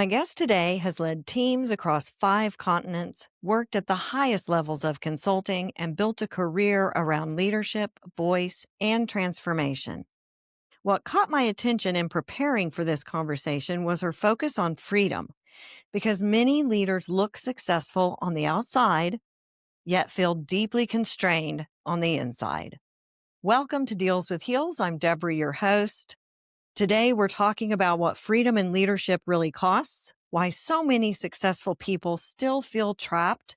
My guest today has led teams across 5 continents, worked at the highest levels of consulting, and built a career around leadership, voice, and transformation. What caught my attention in preparing for this conversation was her focus on freedom, because many leaders look successful on the outside, yet feel deeply constrained on the inside. Welcome to Deals with Heels. I'm Debra, your host. Today, we're talking about what freedom and leadership really costs, why so many successful people still feel trapped,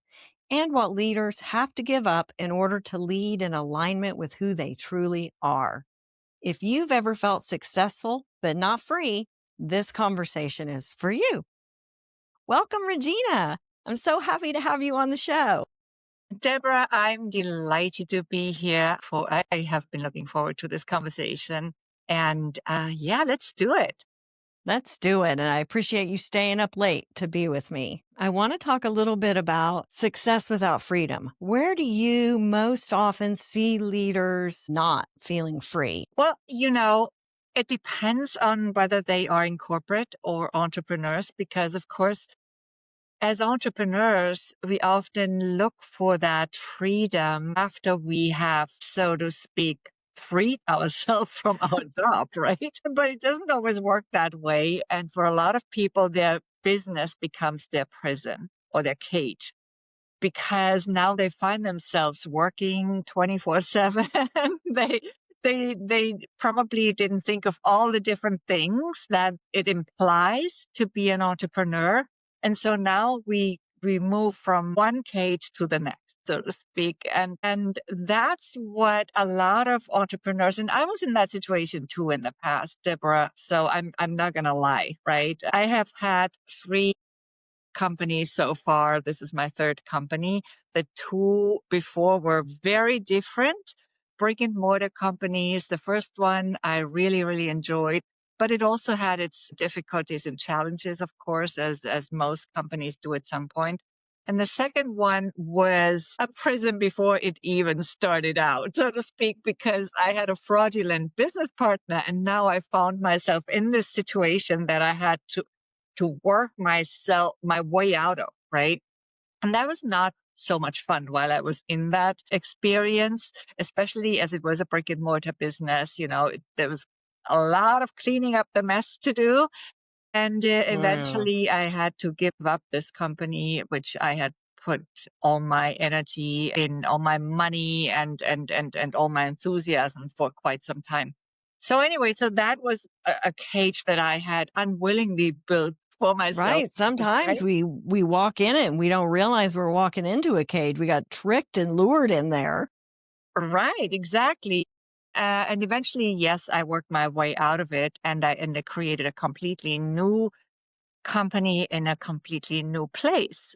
and what leaders have to give up in order to lead in alignment with who they truly are. If you've ever felt successful but not free, this conversation is for you. Welcome, Regina. I'm so happy to have you on the show. Debra, I'm delighted to be here. I have been looking forward to this conversation. And let's do it. Let's do it. And I appreciate you staying up late to be with me. I want to talk a little bit about success without freedom. Where do you most often see leaders not feeling free? Well, it depends on whether they are in corporate or entrepreneurs, because, of course, as entrepreneurs, we often look for that freedom after we have, so to speak, freed ourselves from our job, right? But it doesn't always work that way. And for a lot of people, their business becomes their prison or their cage because now they find themselves working 24/7. They probably didn't think of all the different things that it implies to be an entrepreneur. And so now we move from one cage to the next, so to speak. And that's what a lot of entrepreneurs, and I was in that situation too in the past, Deborah. So I'm not gonna lie, right? I have had 3 companies so far. This is my 3rd company. The 2 before were very different brick and mortar companies. The first one I really, really enjoyed, but it also had its difficulties and challenges, of course, as most companies do at some point. And the second one was a prison before it even started out, so to speak, because I had a fraudulent business partner. And now I found myself in this situation that I had to work my way out of, right? And that was not so much fun while I was in that experience, especially as it was a brick and mortar business. There was a lot of cleaning up the mess to do. And eventually I had to give up this company, which I had put all my energy in, all my money and all my enthusiasm for quite some time. So anyway, so that was a cage that I had unwillingly built for myself. Right. Sometimes right? we walk in it and we don't realize we're walking into a cage. We got tricked and lured in there. Right, exactly. And eventually, yes, I worked my way out of it, and I created a completely new company in a completely new place.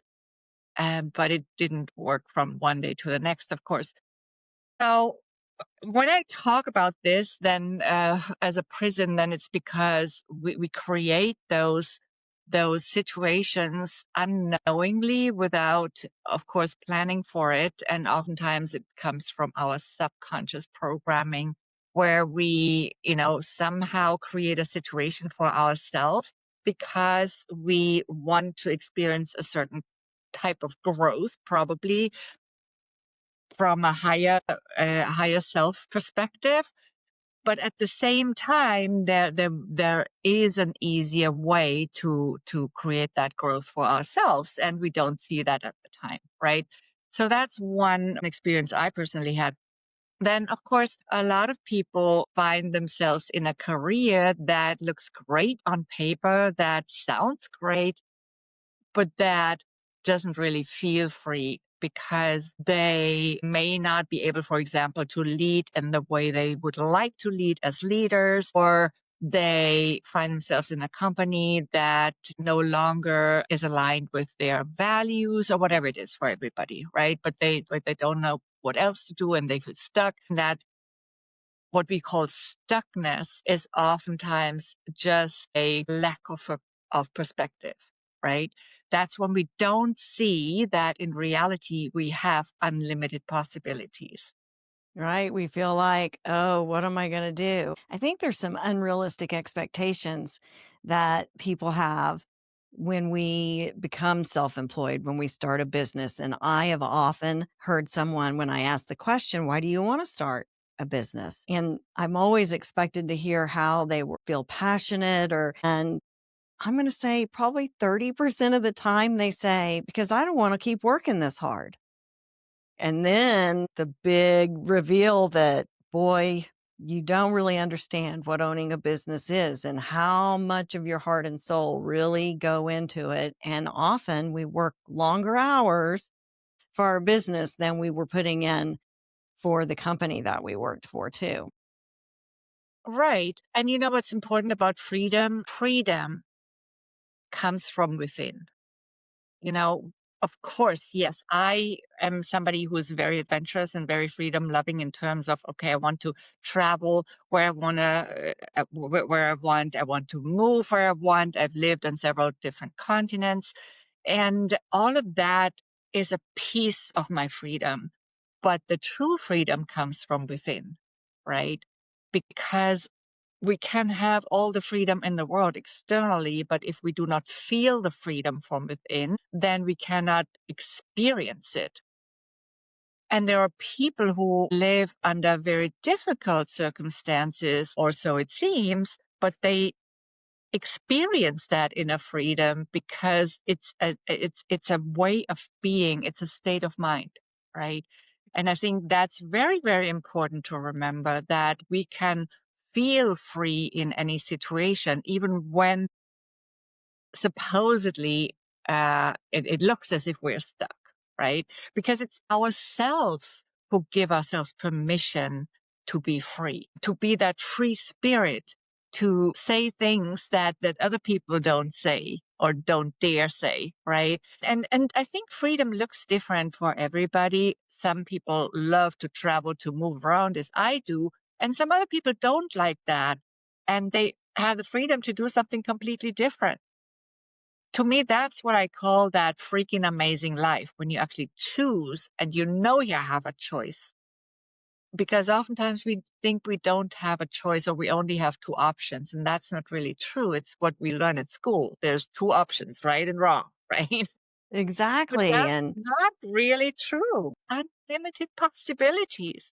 But it didn't work from one day to the next, of course. So when I talk about this, then as a prison, then it's because we create those situations unknowingly without, of course, planning for it. And oftentimes it comes from our subconscious programming where we, somehow create a situation for ourselves because we want to experience a certain type of growth, probably from a higher self perspective. But at the same time, there is an easier way to create that growth for ourselves, and we don't see that at the time, right? So that's one experience I personally had. Then, of course, a lot of people find themselves in a career that looks great on paper, that sounds great, but that doesn't really feel free because they may not be able, for example, to lead in the way they would like to lead as leaders, or they find themselves in a company that no longer is aligned with their values or whatever it is for everybody, right? But they don't know what else to do and they feel stuck. And that what we call stuckness is oftentimes just a lack of perspective, right? That's when we don't see that in reality we have unlimited possibilities. Right. We feel like, oh, what am I going to do? I think there's some unrealistic expectations that people have when we become self-employed, when we start a business. And I have often heard someone, when I ask the question, why do you want to start a business? And I'm always expected to hear how they feel passionate and I'm going to say probably 30% of the time they say, because I don't want to keep working this hard. And then the big reveal that, boy, you don't really understand what owning a business is and how much of your heart and soul really go into it. And often we work longer hours for our business than we were putting in for the company that we worked for, too. Right. And you know what's important about freedom? Freedom comes from within. You know, of course, yes, I am somebody who's very adventurous and very freedom loving in terms of, okay, I want to travel where I want to, where I want. I want to move where I want. I've lived on several different continents. And all of that is a piece of my freedom. But the true freedom comes from within, right? Because we can have all the freedom in the world externally, but if we do not feel the freedom from within, then we cannot experience it. And there are people who live under very difficult circumstances, or so it seems, but they experience that inner freedom because it's a way of being, it's a state of mind, right? And I think that's very, very important to remember, that we can feel free in any situation, even when supposedly it looks as if we're stuck, right? Because it's ourselves who give ourselves permission to be free, to be that free spirit, to say things that other people don't say or don't dare say, right? And I think freedom looks different for everybody. Some people love to travel, to move around, as I do, and some other people don't like that, and they have the freedom to do something completely different. To me, that's what I call that freaking amazing life, when you actually choose and you know you have a choice. Because oftentimes we think we don't have a choice, or we only have two options, and that's not really true. It's what we learn at school. There's two options, right and wrong, right? But Exactly. that's And not really true. Unlimited possibilities.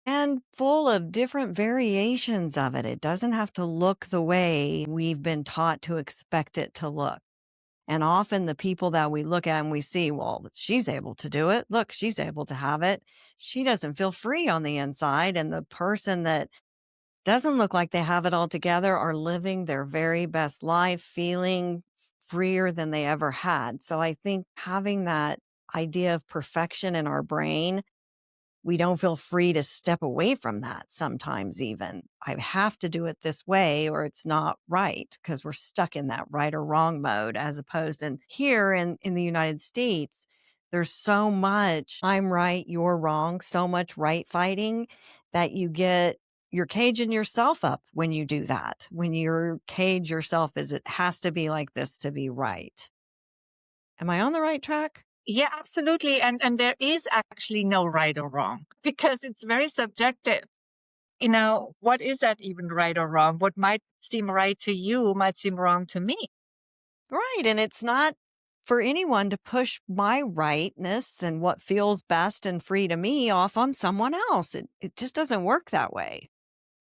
And full of different variations of it. It doesn't have to look the way we've been taught to expect it to look. And often the people that we look at and we see, well, she's able to do it. Look, she's able to have it. She doesn't feel free on the inside. And the person that doesn't look like they have it all together are living their very best life, feeling freer than they ever had. So I think having that idea of perfection in our brain, we don't feel free to step away from that sometimes even. I have to do it this way or it's not right, because we're stuck in that right or wrong mode, as opposed in here in the United States, there's so much I'm right, you're wrong, so much right fighting that you're caging yourself up when you do that. When you cage yourself as it has to be like this to be right. Am I on the right track? Yeah, absolutely. And there is actually no right or wrong, because it's very subjective. You know, what is that even, right or wrong? What might seem right to you might seem wrong to me. Right. And it's not for anyone to push my rightness and what feels best and free to me off on someone else. It just doesn't work that way.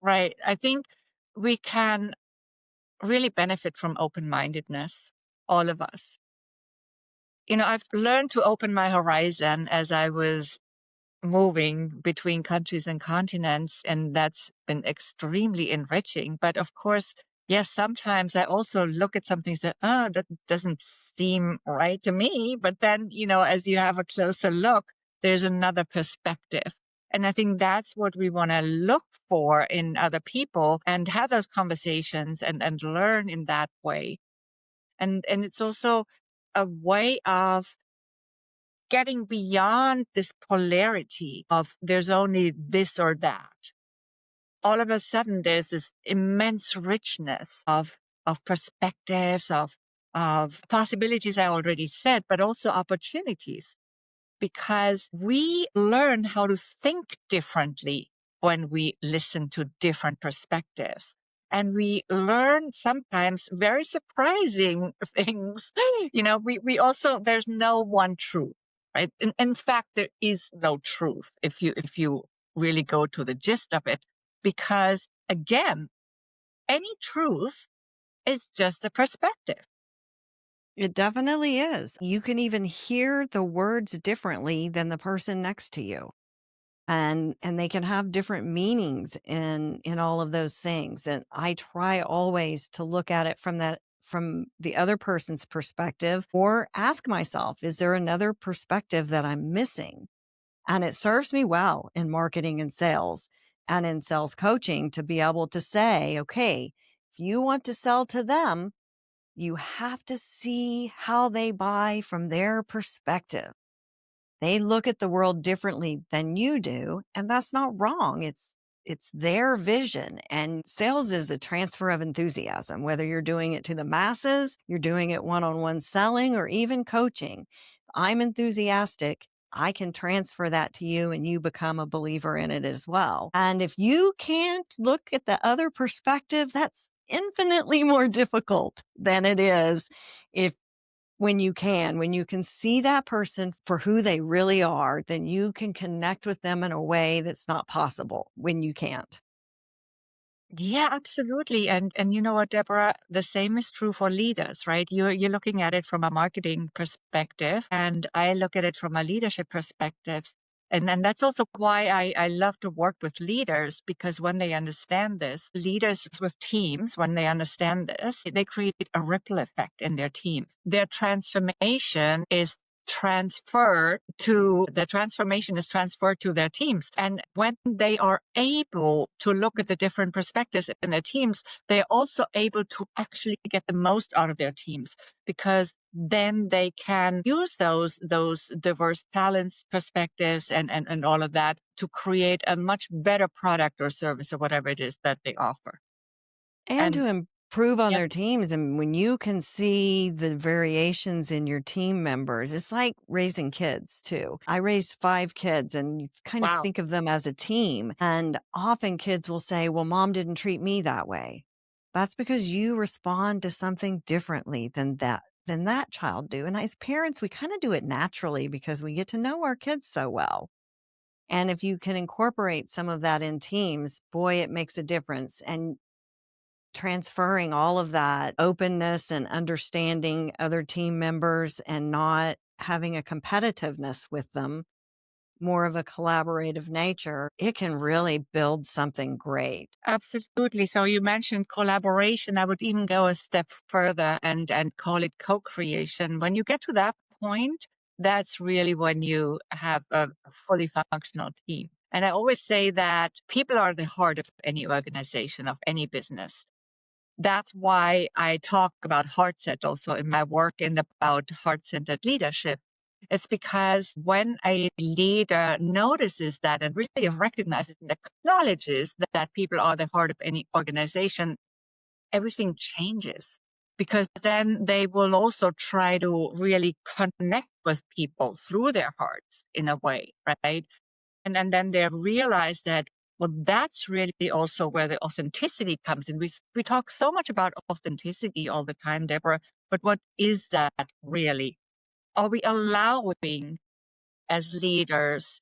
Right. I think we can really benefit from open-mindedness, all of us. You know, I've learned to open my horizon as I was moving between countries and continents, and that's been extremely enriching. But of course, yes, sometimes I also look at something and say, oh, that doesn't seem right to me. But then, you know, as you have a closer look, there's another perspective. And I think that's what we want to look for in other people, and have those conversations and learn in that way. And it's also a way of getting beyond this polarity of there's only this or that. All of a sudden, there's this immense richness of perspectives, of possibilities, I already said, but also opportunities, because we learn how to think differently when we listen to different perspectives. and we learn sometimes very surprising things. We also, there's no one truth, right? In fact, there is no truth if you really go to the gist of it, because again, any truth is just a perspective. It definitely is. You can even hear the words differently than the person next to you. And they can have different meanings in all of those things. And I try always to look at it from the other person's perspective, or ask myself, is there another perspective that I'm missing? And it serves me well in marketing and sales and in sales coaching to be able to say, okay, if you want to sell to them, you have to see how they buy from their perspective. They look at the world differently than you do, and that's not wrong. It's their vision, and sales is a transfer of enthusiasm, whether you're doing it to the masses, you're doing it one-on-one selling, or even coaching. I'm enthusiastic. I can transfer that to you and you become a believer in it as well. And if you can't look at the other perspective, that's infinitely more difficult than it is if when you can see that person for who they really are, then you can connect with them in a way that's not possible when you can't. Yeah, absolutely. And you know what, Deborah, the same is true for leaders, right? You're looking at it from a marketing perspective, and I look at it from a leadership perspective. And that's also why I love to work with leaders, because when they understand this, leaders with teams, when they understand this, they create a ripple effect in their teams. Their transformation is transferred to their teams. And when they are able to look at the different perspectives in their teams, they're also able to actually get the most out of their teams, because then they can use those diverse talents, perspectives, and all of that to create a much better product or service or whatever it is that they offer. And And to improve on yeah, their teams. And when you can see the variations in your team members, it's like raising kids too. I raised 5 kids, and you kind of wow. think of them as a team. And often kids will say, well, mom didn't treat me that way. That's because you respond to something differently than that child do. And as parents, we kind of do it naturally because we get to know our kids so well. And if you can incorporate some of that in teams, boy, it makes a difference. And transferring all of that openness and understanding other team members and not having a competitiveness with them, more of a collaborative nature, it can really build something great. Absolutely. So you mentioned collaboration. I would even go a step further and call it co-creation. When you get to that point, that's really when you have a fully functional team. And I always say that people are the heart of any organization, of any business. That's why I talk about heart set also in my work and about heart-centered leadership. It's because when a leader notices that and really recognizes and acknowledges that people are the heart of any organization, everything changes. Because then they will also try to really connect with people through their hearts in a way, right? And then they realize that, well, that's really also where the authenticity comes in. We talk so much about authenticity all the time, Deborah, but what is that really? Are we allowing, as leaders,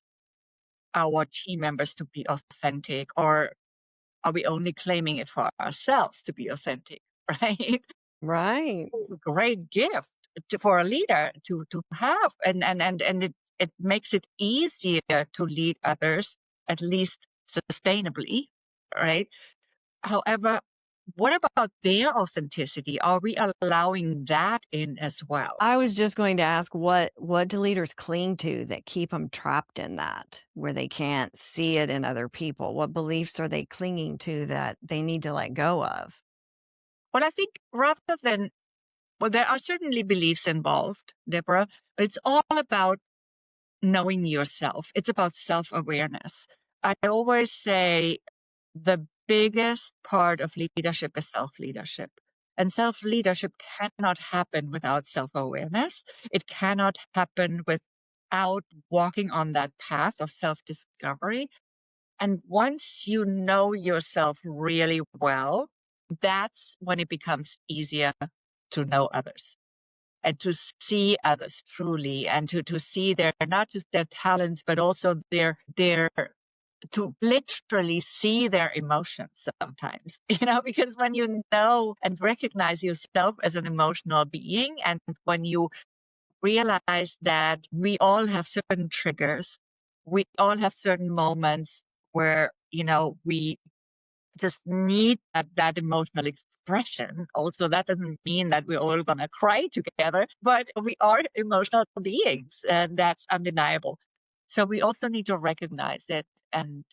our team members to be authentic, or are we only claiming it for ourselves to be authentic, right? Right. It's a great gift for a leader to have, and it makes it easier to lead others, at least sustainably, right? However, what about their authenticity? Are we allowing that in as well? I was just going to ask, what do leaders cling to that keep them trapped in that, where they can't see it in other people? What beliefs are they clinging to that they need to let go of? Well, I think rather than, well, there are certainly beliefs involved, Deborah, but it's all about knowing yourself. It's about self-awareness. I always say the biggest part of leadership is self-leadership. And self-leadership cannot happen without self-awareness. It cannot happen without walking on that path of self-discovery. And once you know yourself really well, that's when it becomes easier to know others and to see others truly, and to see their, not just their talents, but also their to literally see their emotions sometimes, because when you know and recognize yourself as an emotional being, and when you realize that we all have certain triggers, we all have certain moments where, we just need that emotional expression. Also, that doesn't mean that we're all going to cry together, but we are emotional beings, and that's undeniable. So we also need to recognize it. And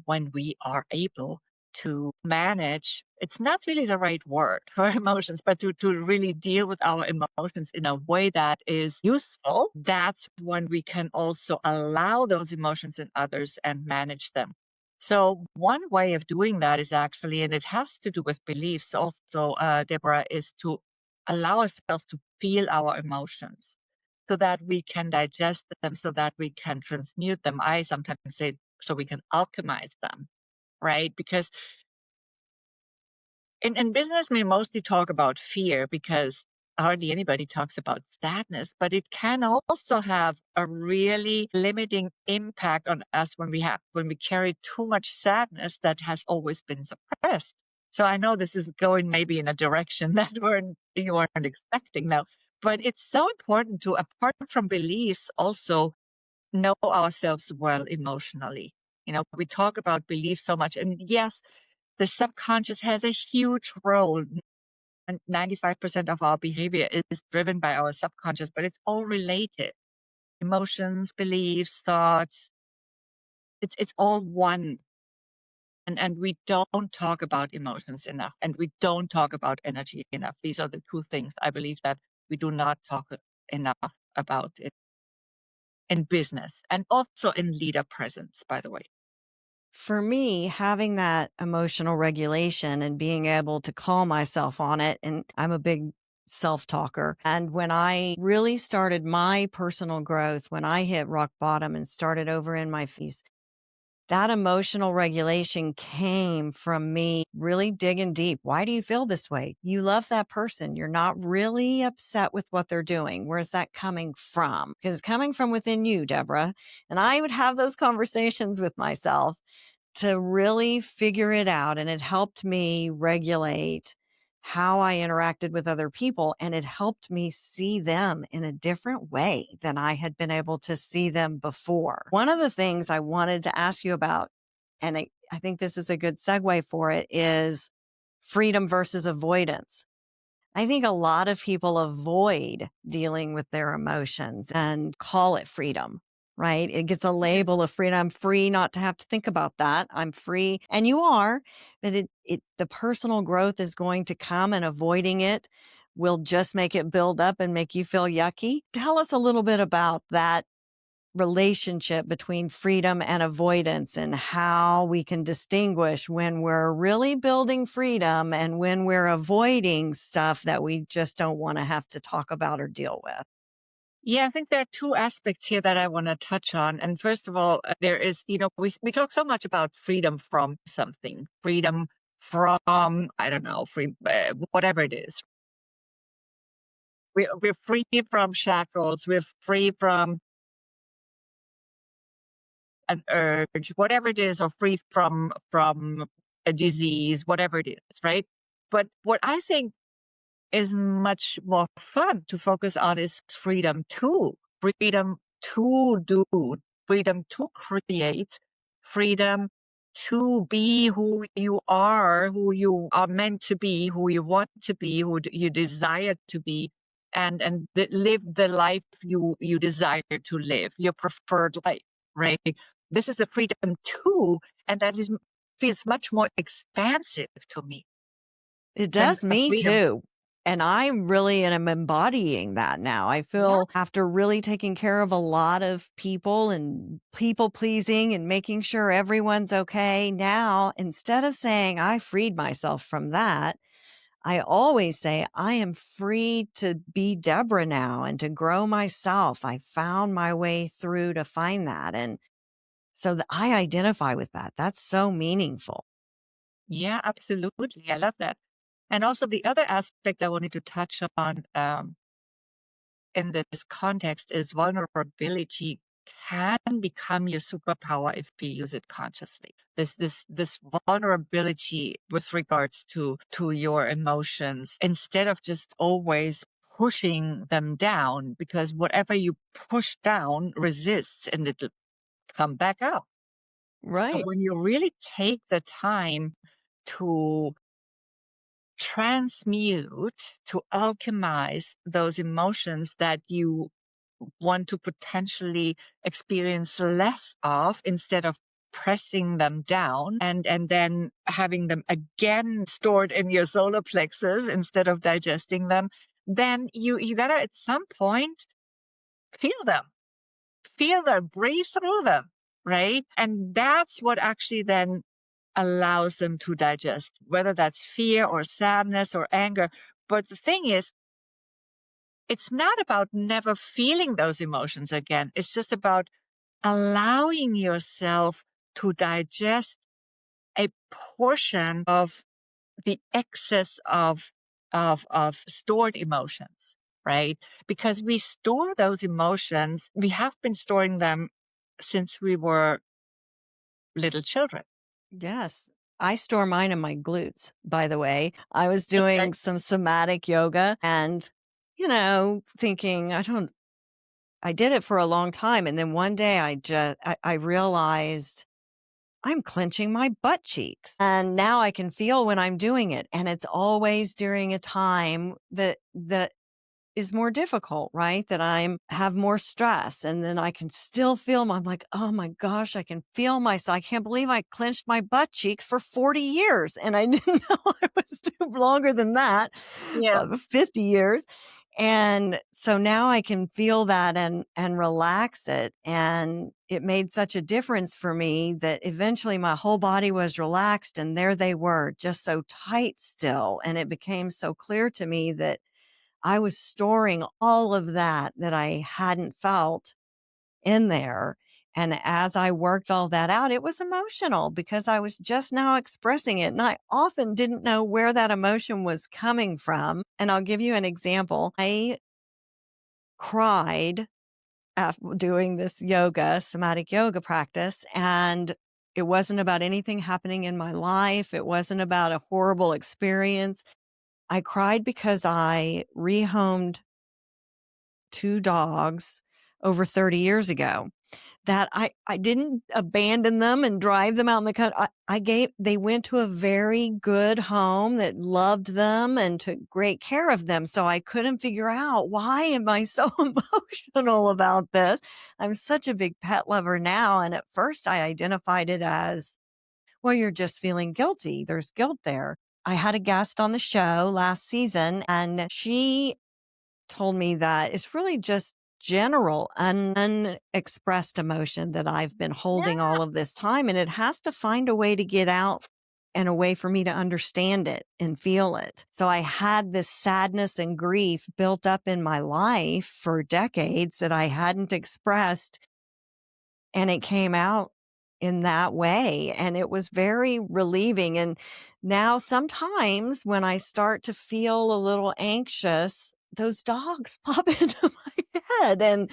when we are able to manage, it's not really the right word for emotions, but to really deal with our emotions in a way that is useful, that's when we can also allow those emotions in others and manage them. So one way of doing that is actually, and it has to do with beliefs also, Deborah, is to allow ourselves to feel our emotions so that we can digest them, so that we can transmute them. I sometimes say so we can alchemize them, right? Because in business, we mostly talk about fear because hardly anybody talks about sadness, but it can also have a really limiting impact on us when we carry too much sadness that has always been suppressed. So I know this is going maybe in a direction that you weren't expecting now, but it's so important to, apart from beliefs, also know ourselves well emotionally. We talk about beliefs so much, and yes, the subconscious has a huge role. And 95% of our behavior is driven by our subconscious, but it's all related. Emotions, beliefs, thoughts, it's all one. And we don't talk about emotions enough, and we don't talk about energy enough. These are the two things I believe that we do not talk enough about it in business, and also in leader presence, by the way. For me, having that emotional regulation and being able to call myself on it, and I'm a big self talker. And when I really started my personal growth, when I hit rock bottom and started over in my fees, that emotional regulation came from me really digging deep. Why do you feel this way? You love that person. You're not really upset with what they're doing. Where's that coming from? Because it's coming from within you, Deborah. And I would have those conversations with myself to really figure it out. And it helped me regulate how I interacted with other people. And it helped me see them in a different way than I had been able to see them before. One of the things I wanted to ask you about, and I think this is a good segue for it, is freedom versus avoidance. I think a lot of people avoid dealing with their emotions and call it freedom, right? It gets a label of freedom. I'm free not to have to think about that. I'm free. And you are, but the personal growth is going to come, and avoiding it will just make it build up and make you feel yucky. Tell us a little bit about that relationship between freedom and avoidance, and how we can distinguish when we're really building freedom and when we're avoiding stuff that we just don't want to have to talk about or deal with. Yeah, I think there are two aspects here that I want to touch on. And first of all, there is, we talk so much about freedom from something, freedom from, I don't know, whatever it is. We're free from shackles, we're free from an urge, whatever it is, or free from a disease, whatever it is, right? But what I think is much more fun to focus on is freedom to do, freedom to create, freedom to be who you are meant to be, who you want to be, you desire to be, and live the life you desire to live, your preferred life, right? This is a freedom too, and feels much more expansive to me It than does a me freedom. too. And I really am embodying that now. I Yeah. feel after really taking care of a lot of people and people pleasing and making sure everyone's okay. Now, instead of saying I freed myself from that, I always say I am free to be Debra now and to grow myself. I found my way through to find that. And so I identify with that. That's so meaningful. Yeah, absolutely. I love that. And also the other aspect I wanted to touch on in this context is vulnerability can become your superpower if you use it consciously. This vulnerability with regards to your emotions, instead of just always pushing them down, because whatever you push down resists and it'll come back up. So Right. when you really take the time to transmute, to alchemize those emotions that you want to potentially experience less of, instead of pressing them down and then having them again stored in your solar plexus instead of digesting them, then you gotta at some point feel them, breathe through them, right? And that's what actually then allows them to digest, whether that's fear or sadness or anger. But the thing is, it's not about never feeling those emotions again. It's just about allowing yourself to digest a portion of the excess of stored emotions, right? Because we store those emotions, we have been storing them since we were little children. Yes. I store mine in my glutes, by the way. I was Okay. doing some somatic yoga and, thinking, I did it for a long time. And then one day I realized I'm clenching my butt cheeks. And now I can feel when I'm doing it. And it's always during a time that is more difficult, right? That I'm have more stress. And then I can still feel I'm like, oh my gosh, I can feel myself. I can't believe I clenched my butt cheeks for 40 years. And I didn't know I was too longer than that, Yeah. 50 years. And so now I can feel that and relax it. And it made such a difference for me that eventually my whole body was relaxed and there they were, just so tight still. And it became so clear to me that I was storing all of that I hadn't felt in there. And as I worked all that out, it was emotional because I was just now expressing it. And I often didn't know where that emotion was coming from. And I'll give you an example. I cried after doing this yoga, somatic yoga practice. And it wasn't about anything happening in my life. It wasn't about a horrible experience. I cried because I rehomed two dogs over 30 years ago that I didn't abandon them and drive them out in the country. They went to a very good home that loved them and took great care of them. So I couldn't figure out, why am I so emotional about this? I'm such a big pet lover now. And at first I identified it as, well, you're just feeling guilty. There's guilt there. I had a guest on the show last season and she told me that it's really just general unexpressed emotion that I've been holding Yeah. all of this time. And it has to find a way to get out and a way for me to understand it and feel it. So I had this sadness and grief built up in my life for decades that I hadn't expressed. And it came out in that way. And it was very relieving. And now sometimes when I start to feel a little anxious, those dogs pop into my head. And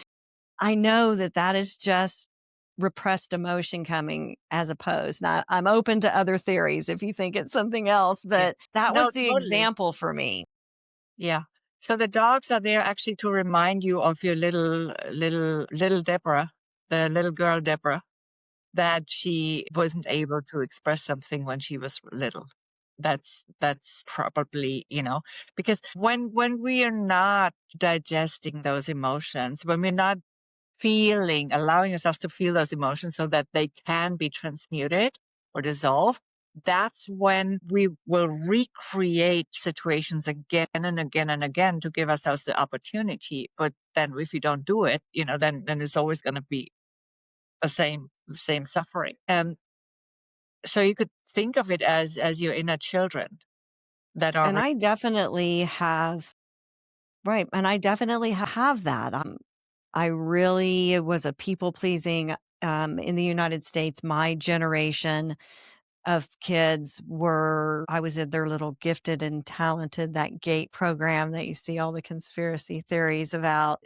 I know that is just repressed emotion coming as opposed. Now I'm open to other theories if you think it's something else, Yeah. but that No, was the totally. example for me. Yeah. So the dogs are there actually to remind you of your little Deborah, the little girl Deborah, that she wasn't able to express something when she was little. That's probably, because when we are not digesting those emotions, when we're not allowing yourselves to feel those emotions so that they can be transmuted or dissolved, that's when we will recreate situations again and again and again to give ourselves the opportunity. But then if you don't do it, then it's always going to be the same suffering. So you could think of it as your inner children that are And I definitely have, right. And I definitely have that. I really was a people pleasing in the United States, my generation. of kids were, I was in their little gifted and talented, that GATE program that you see all the conspiracy theories about.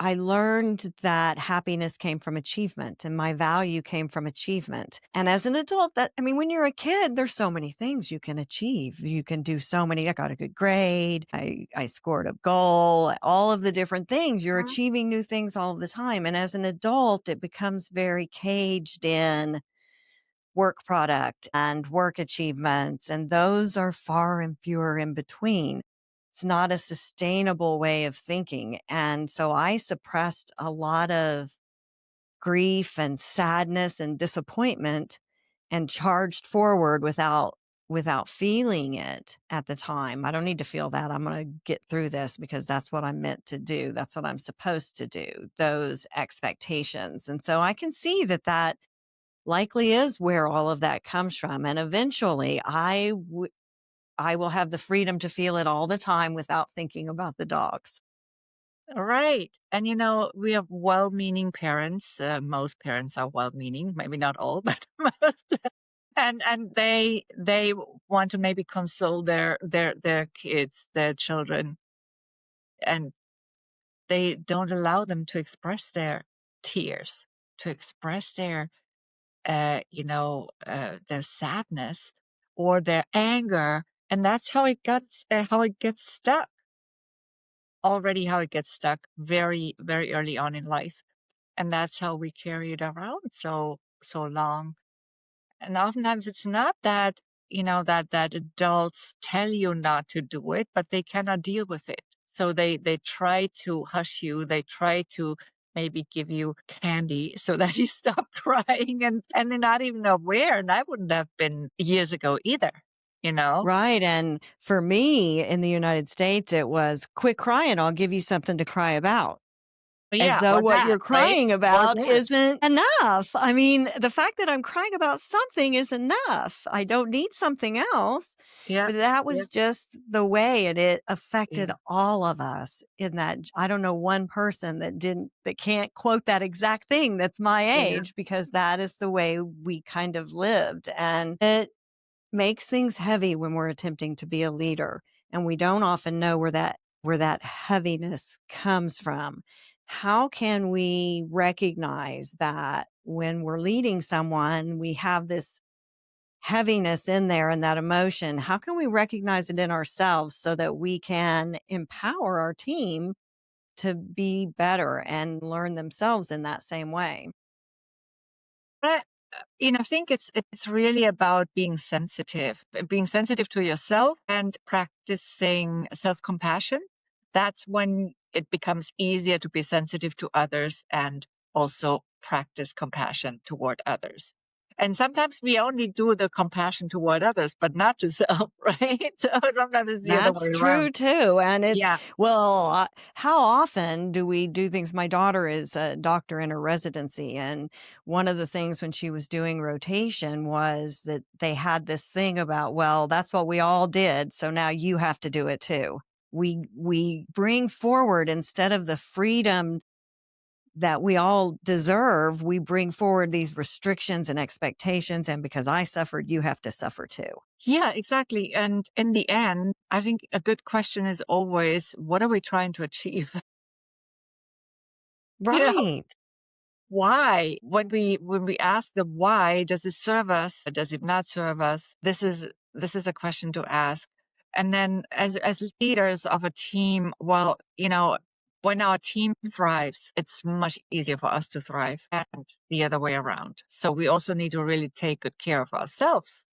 I learned that happiness came from achievement and my value came from achievement. And as an adult, when you're a kid, there's so many things you can achieve. You can do so many. I got a good grade. I scored a goal, all of the different things. You're Mhm. achieving new things all the time. And as an adult, it becomes very caged in work product and work achievements, and those are far and fewer in between. It's not a sustainable way of thinking. And so I suppressed a lot of grief and sadness and disappointment and charged forward without feeling it at the time. I don't need to feel that. I'm going to get through this because that's what I'm meant to do. That's what I'm supposed to do, those expectations. And so I can see that likely is where all of that comes from. And eventually I will have the freedom to feel it all the time without thinking about the dogs. Right. And we have well-meaning parents. Most parents are well-meaning, maybe not all, but most. And they want to maybe console their kids, their children, and they don't allow them to express their tears, to express their sadness or their anger, and that's how it gets stuck. Already, how it gets stuck very, very early on in life, and that's how we carry it around so long. And oftentimes it's not that adults tell you not to do it, but they cannot deal with it. So they try to hush you. They try to maybe give you candy so that you stop crying, and they're not even aware. And I wouldn't have been years ago either, you know? Right. And for me in the United States, it was quit crying. I'll give you something to cry about. But As yeah, though or what that, you're right? crying Or about that. isn't enough. I mean, the fact that I'm crying about something is enough. I don't need something else. Yeah. But that Yeah. was just the way it affected Yeah. all of us in that. I don't know one person that can't quote that exact thing that's my Yeah. age, because that is the way we kind of lived. And it makes things heavy when we're attempting to be a leader, and we don't often know where that heaviness comes from. How can we recognize that when we're leading someone, we have this heaviness in there and that emotion? How can we recognize it in ourselves so that we can empower our team to be better and learn themselves in that same way? But I think it's really about being sensitive to yourself and practicing self-compassion. That's when it becomes easier to be sensitive to others and also practice compassion toward others. And sometimes we only do the compassion toward others, but not to self, right? So sometimes it's the other That's way around. true too. And Yeah. how often do we do things? My daughter is a doctor in her residency. And one of the things when she was doing rotation was that they had this thing about, well, that's what we all did. So now you have to do it too. We bring forward, instead of the freedom that we all deserve, we bring forward these restrictions and expectations. And because I suffered, you have to suffer too. Yeah, exactly. And in the end, I think a good question is always, what are we trying to achieve? You know, Right. why? When we ask the why, does it serve us? Or does it not serve us? This is a question to ask. And then as leaders of a team, well, when our team thrives, it's much easier for us to thrive and the other way around. So we also need to really take good care of ourselves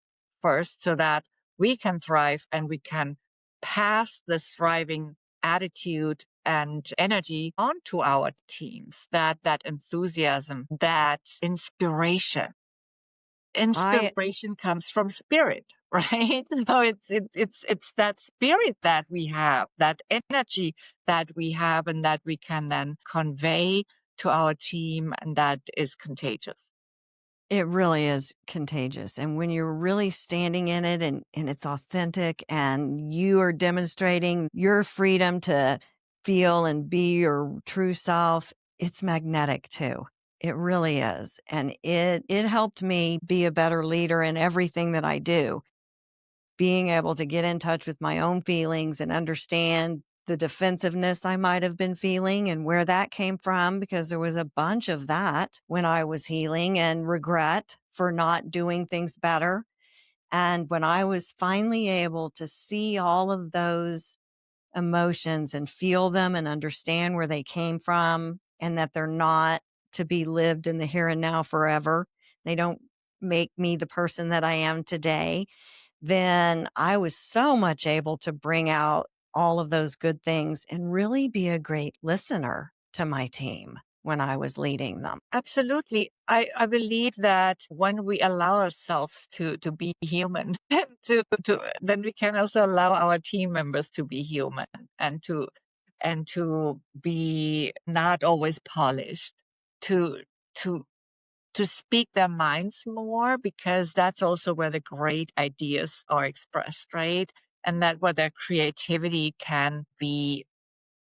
first so that we can thrive and we can pass this thriving attitude and energy onto our teams, that enthusiasm, that inspiration. I Inspiration comes from spirit, right? So it's that spirit that we have, that energy that we have, and that we can then convey to our team, and that is contagious. It really is contagious. And when you're really standing in it and it's authentic and you are demonstrating your freedom to feel and be your true self, it's magnetic too. It really is. And it helped me be a better leader in everything that I do. Being able to get in touch with my own feelings and understand the defensiveness I might have been feeling and where that came from, because there was a bunch of that when I was healing, and regret for not doing things better. And when I was finally able to see all of those emotions and feel them and understand where they came from, and that they're not to be lived in the here and now forever, they don't make me the person that I am today, then I was so much able to bring out all of those good things and really be a great listener to my team when I was leading them. Absolutely. I believe that when we allow ourselves to be human, then we can also allow our team members to be human and to be not always polished, to to to speak their minds more, because that's also where the great ideas are expressed, right? And that where their creativity can be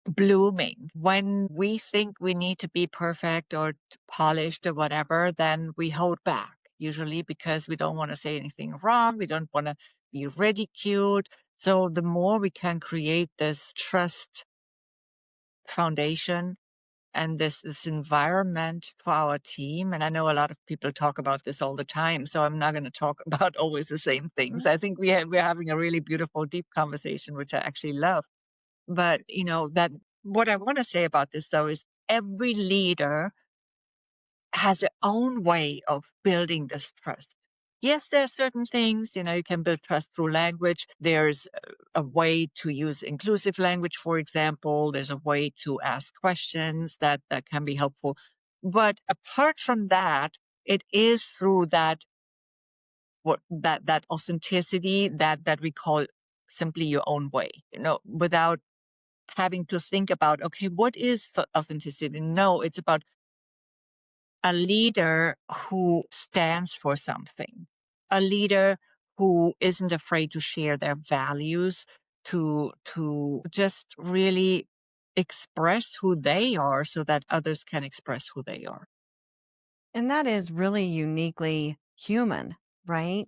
blooming. When we think we need to be perfect or polished or whatever, then we hold back, usually because we don't want to say anything wrong. We don't want to be ridiculed. So the more we can create this trust foundation and this environment for our team. And I know a lot of people talk about this all the time, so I'm not going to talk about always the same things. I think we're having a really beautiful, deep conversation, which I actually love. But that what I want to say about this though is every leader has their own way of building this trust. Yes, there are certain things, you can build trust through language. There's a way to use inclusive language, for example. There's a way to ask questions that can be helpful. But apart from that, it is through that authenticity that we call simply your own way, without having to think about, okay, what is authenticity? No, it's about a leader who stands for something, a leader who isn't afraid to share their values, to just really express who they are so that others can express who they are. And that is really uniquely human, right?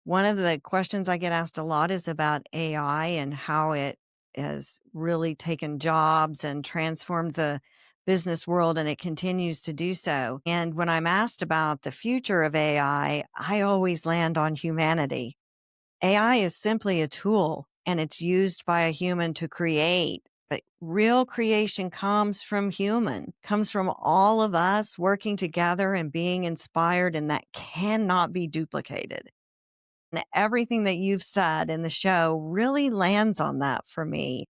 One of the questions I get asked a lot is about AI and how it has really taken jobs and transformed the business world, and it continues to do so. And when I'm asked about the future of AI, I always land on humanity. AI is simply a tool, and it's used by a human to create. But real creation comes from all of us working together and being inspired, and that cannot be duplicated. And everything that you've said in the show really lands on that for me.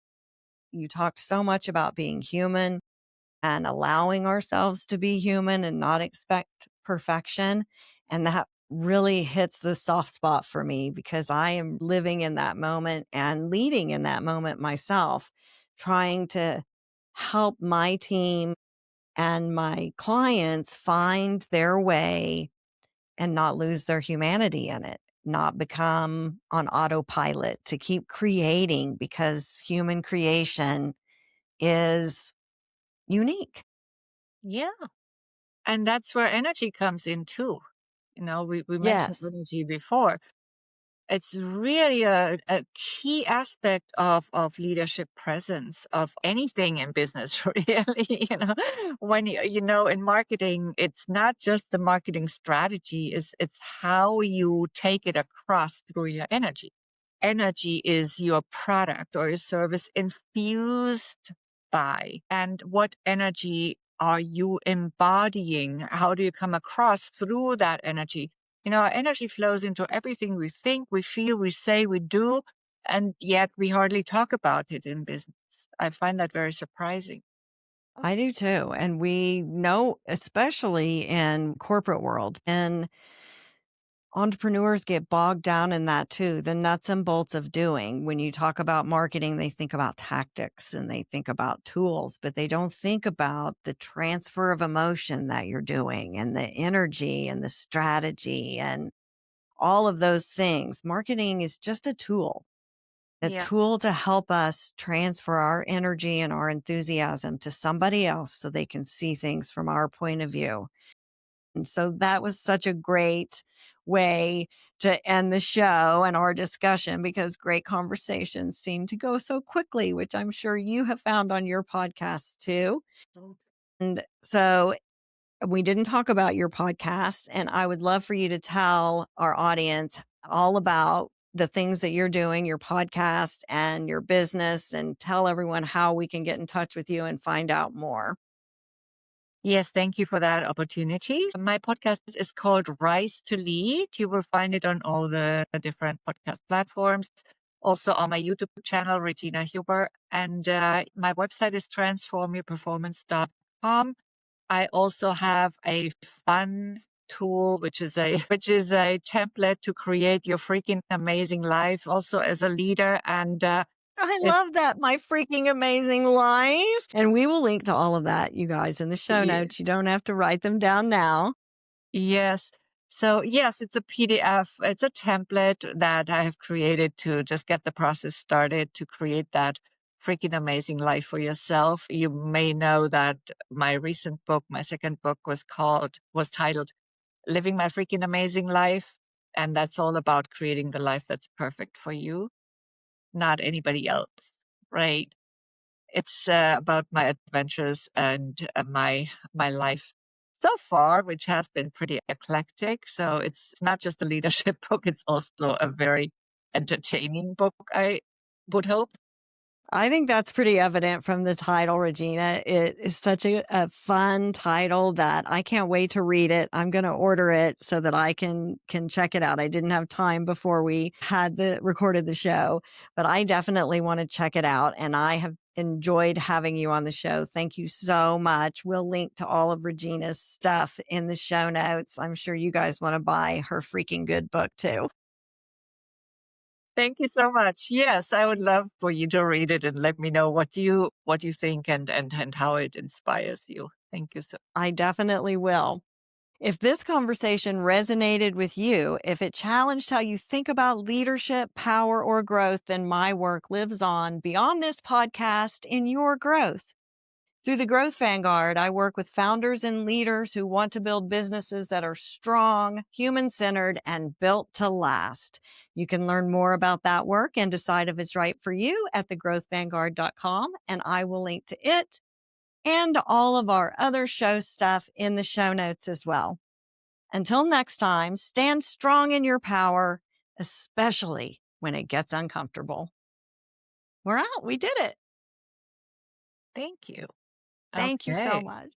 You talked so much about being human and allowing ourselves to be human and not expect perfection. And that really hits the soft spot for me, because I am living in that moment and leading in that moment myself, trying to help my team and my clients find their way and not lose their humanity in it, not become on autopilot, to keep creating, because human creation is unique. Yeah. And that's where energy comes in too. We mentioned Yes. energy before. It's really a key aspect of leadership presence of anything in business, really. When in marketing, it's not just the marketing strategy, it's how you take it across through your energy. Energy is your product or your service infused by, and what energy are you embodying? How do you come across through that energy? Our energy flows into everything we think, we feel, we say, we do, and yet we hardly talk about it in business. I find that very surprising. I do too. And we know, especially in corporate world, and entrepreneurs get bogged down in that too, the nuts and bolts of doing. When you talk about marketing, they think about tactics and they think about tools, but they don't think about the transfer of emotion that you're doing, and the energy and the strategy and all of those things. Marketing is just a tool. a Yeah. tool to help us transfer our energy and our enthusiasm to somebody else so they can see things from our point of view. And so that was such a great way to end the show and our discussion because great conversations seem to go so quickly, which I'm sure you have found on your podcast too. And so we didn't talk about your podcast, and I would love for you to tell our audience all about the things that you're doing, your podcast and your business, and tell everyone how we can get in touch with you and find out more. Yes, thank you for that opportunity. My podcast is called Rise to Lead. You will find it on all the different podcast platforms, also on my YouTube channel, Regina Huber. And my website is transformyourperformance.com. I also have a fun tool, which is a template to create your freaking amazing life, also as a leader. And I it, love that. My freaking amazing life. And we will link to all of that, you guys, in the show notes. You don't have to write them down now. Yes. So yes, it's a PDF. It's a template that I have created to just get the process started to create that freaking amazing life for yourself. You may know that my recent book, my second book was titled Living My Freaking Amazing Life. And that's all about creating the life that's perfect for you, not anybody else. Right. It's about my adventures and my life so far, which has been pretty eclectic. So it's not just a leadership book; it's also a very entertaining book, I would hope. I think that's pretty evident from the title, Regina. It is such a fun title that I can't wait to read it. I'm going to order it so that I can check it out. I didn't have time before we had recorded the show, but I definitely want to check it out. And I have enjoyed having you on the show. Thank you so much. We'll link to all of Regina's stuff in the show notes. I'm sure you guys want to buy her freaking good book too. Thank you so much. Yes, I would love for you to read it and let me know what you think and how it inspires you. Thank you so. I definitely will. If this conversation resonated with you, if it challenged how you think about leadership, power, or growth, then my work lives on beyond this podcast in your growth. Through the Growth Vanguard, I work with founders and leaders who want to build businesses that are strong, human-centered, and built to last. You can learn more about that work and decide if it's right for you at thegrowthvanguard.com, and I will link to it and all of our other show stuff in the show notes as well. Until next time, stand strong in your power, especially when it gets uncomfortable. We're out. We did it. Thank you. Thank you so Okay. much.